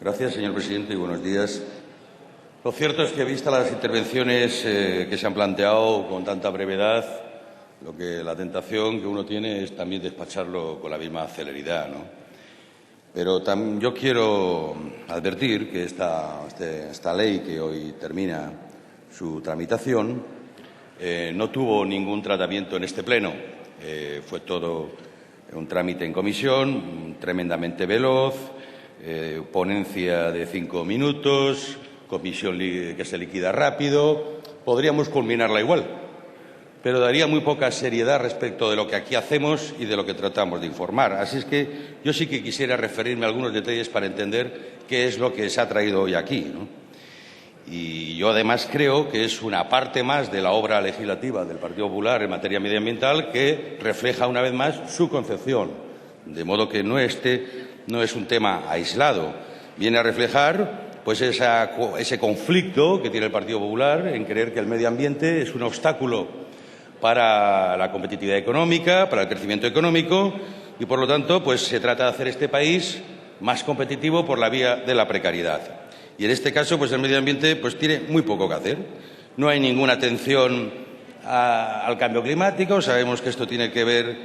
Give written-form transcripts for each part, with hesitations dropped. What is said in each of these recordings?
Gracias, señor presidente, y buenos días. Lo cierto es que, vistas las intervenciones que se han planteado con tanta brevedad, la tentación que uno tiene es también despacharlo con la misma celeridad, ¿no? Pero yo quiero advertir que esta ley que hoy termina su tramitación no tuvo ningún tratamiento en este Pleno. Fue todo un trámite en comisión, tremendamente veloz, ponencia de 5 minutos, comisión que se liquida rápido. Podríamos culminarla igual, pero daría muy poca seriedad respecto de lo que aquí hacemos y de lo que tratamos de informar. Así es que yo sí que quisiera referirme a algunos detalles para entender qué es lo que se ha traído hoy aquí, ¿no? Y yo, además, creo que es una parte más de la obra legislativa del Partido Popular en materia medioambiental que refleja, una vez más, su concepción. De modo que no es un tema aislado. Viene a reflejar pues ese conflicto que tiene el Partido Popular en creer que el medio ambiente es un obstáculo para la competitividad económica, para el crecimiento económico y, por lo tanto, pues se trata de hacer este país más competitivo por la vía de la precariedad. Y en este caso, pues el medio ambiente tiene muy poco que hacer. No hay ninguna atención al cambio climático. Sabemos que esto tiene que ver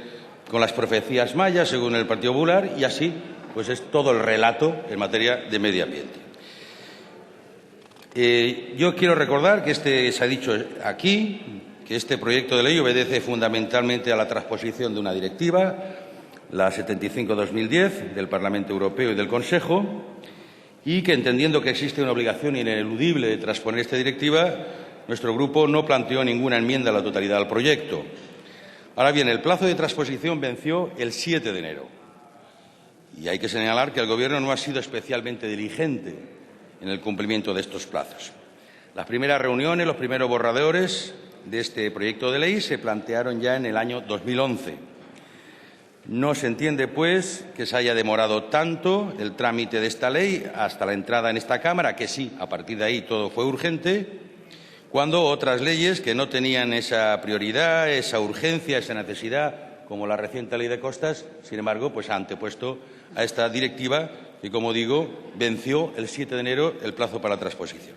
con las profecías mayas, según el Partido Popular, y así pues es todo el relato en materia de medio ambiente. Yo quiero recordar que se ha dicho aquí que este proyecto de ley obedece fundamentalmente a la transposición de una directiva, la 75/2010, del Parlamento Europeo y del Consejo, y que, entendiendo que existe una obligación ineludible de transponer esta directiva, nuestro grupo no planteó ninguna enmienda a la totalidad al proyecto. Ahora bien, el plazo de transposición venció el 7 de enero y hay que señalar que el Gobierno no ha sido especialmente diligente en el cumplimiento de estos plazos. Las primeras reuniones, los primeros borradores de este proyecto de ley se plantearon ya en el año 2011. No se entiende, pues, que se haya demorado tanto el trámite de esta ley hasta la entrada en esta Cámara, que sí, a partir de ahí todo fue urgente, cuando otras leyes que no tenían esa prioridad, esa urgencia, esa necesidad, como la reciente Ley de Costas, sin embargo, pues ha antepuesto a esta directiva que, como digo, venció el 7 de enero el plazo para la transposición.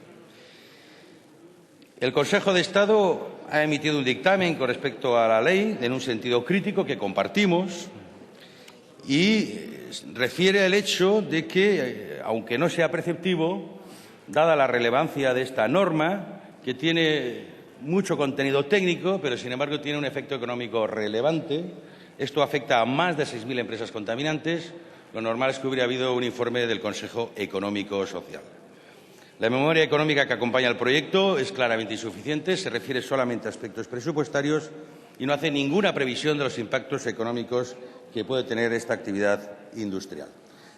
El Consejo de Estado ha emitido un dictamen con respecto a la ley en un sentido crítico que compartimos y refiere al hecho de que, aunque no sea preceptivo, dada la relevancia de esta norma, que tiene mucho contenido técnico, pero sin embargo tiene un efecto económico relevante, esto afecta a más de 6.000 empresas contaminantes, lo normal es que hubiera habido un informe del Consejo Económico Social. La memoria económica que acompaña al proyecto es claramente insuficiente, se refiere solamente a aspectos presupuestarios y no hace ninguna previsión de los impactos económicos que puede tener esta actividad industrial.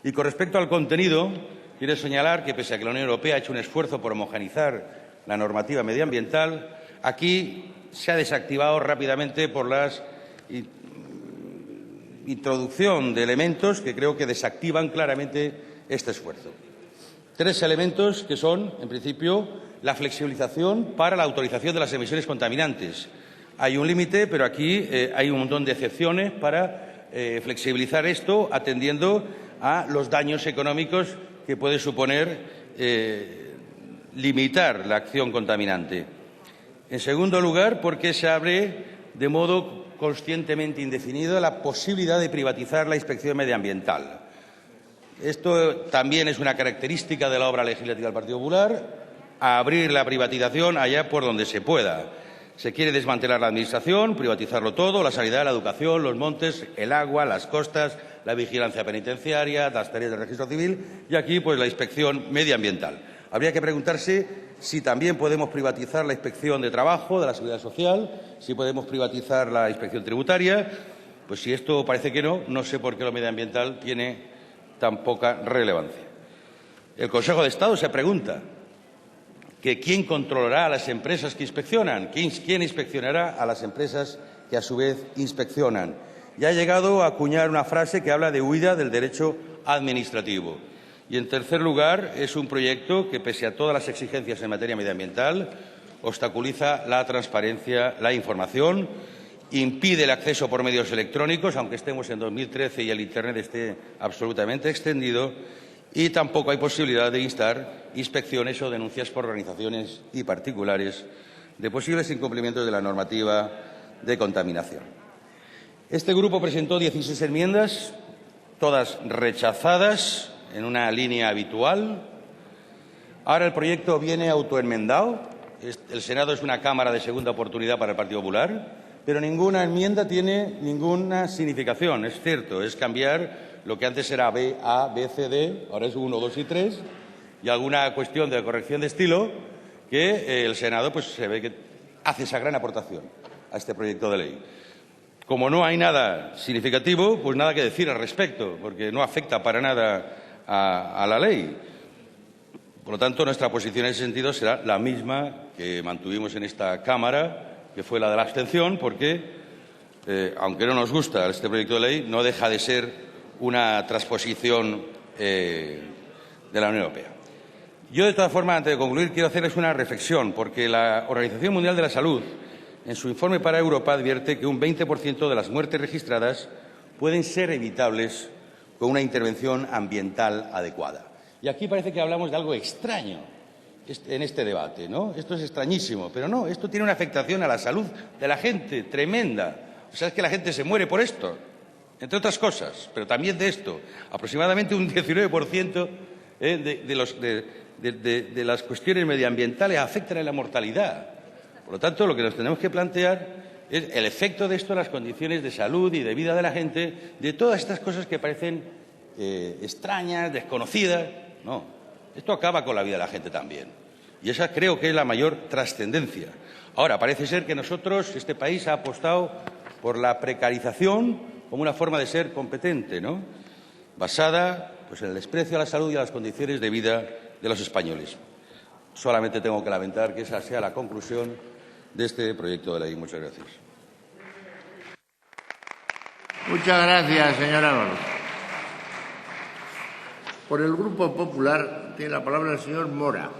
Y con respecto al contenido, quiero señalar que, pese a que la Unión Europea ha hecho un esfuerzo por homogeneizar la normativa medioambiental, aquí se ha desactivado rápidamente por la introducción de elementos que creo que desactivan claramente este esfuerzo. 3 elementos que son, en principio, la flexibilización para la autorización de las emisiones contaminantes. Hay un límite, pero aquí hay un montón de excepciones para flexibilizar esto, atendiendo a los daños económicos que puede suponer limitar la acción contaminante. En segundo lugar, porque se abre de modo conscientemente indefinido la posibilidad de privatizar la inspección medioambiental. Esto también es una característica de la obra legislativa del Partido Popular, abrir la privatización allá por donde se pueda. Se quiere desmantelar la Administración, privatizarlo todo, la sanidad, la educación, los montes, el agua, las costas, la vigilancia penitenciaria, las tareas del registro civil y aquí pues la inspección medioambiental. Habría que preguntarse si también podemos privatizar la inspección de trabajo, de la seguridad social, si podemos privatizar la inspección tributaria. Pues si esto parece que no sé por qué lo medioambiental tiene tan poca relevancia. El Consejo de Estado se pregunta que quién controlará a las empresas que inspeccionan, quién inspeccionará a las empresas que a su vez inspeccionan. Y ha llegado a acuñar una frase que habla de huida del derecho administrativo. Y, en tercer lugar, es un proyecto que, pese a todas las exigencias en materia medioambiental, obstaculiza la transparencia, la información, impide el acceso por medios electrónicos, aunque estemos en 2013 y el Internet esté absolutamente extendido, y tampoco hay posibilidad de instar inspecciones o denuncias por organizaciones y particulares de posibles incumplimientos de la normativa de contaminación. Este grupo presentó 16 enmiendas, todas rechazadas en una línea habitual. Ahora el proyecto viene autoenmendado. El Senado es una Cámara de segunda oportunidad para el Partido Popular, pero ninguna enmienda tiene ninguna significación. Es cierto, es cambiar lo que antes era B, A, B, C, D, ahora es 1, 2 y 3, y alguna cuestión de corrección de estilo que el Senado pues se ve que hace esa gran aportación a este proyecto de ley. Como no hay nada significativo, pues nada que decir al respecto, porque no afecta para nada a la ley. Por lo tanto, nuestra posición en ese sentido será la misma que mantuvimos en esta Cámara, que fue la de la abstención, porque, aunque no nos gusta este proyecto de ley, no deja de ser una transposición de la Unión Europea. Yo, de todas formas, antes de concluir, quiero hacerles una reflexión, porque la Organización Mundial de la Salud, en su informe para Europa, advierte que un 20% de las muertes registradas pueden ser evitables con una intervención ambiental adecuada. Y aquí parece que hablamos de algo extraño en este debate, ¿no? Esto es extrañísimo, pero no, esto tiene una afectación a la salud de la gente tremenda. O sea, es que la gente se muere por esto, entre otras cosas, pero también de esto. Aproximadamente un 19% de las cuestiones medioambientales afectan a la mortalidad. Por lo tanto, lo que nos tenemos que plantear es el efecto de esto en las condiciones de salud y de vida de la gente, de todas estas cosas que parecen extrañas, desconocidas. No, esto acaba con la vida de la gente también. Y esa creo que es la mayor trascendencia. Ahora, parece ser que nosotros, este país, ha apostado por la precarización como una forma de ser competente, ¿no? Basada pues, en el desprecio a la salud y a las condiciones de vida de los españoles. Solamente tengo que lamentar que esa sea la conclusión de este proyecto de ley. Muchas gracias. Muchas gracias, señor Ábalos. Por el Grupo Popular tiene la palabra el señor Mora.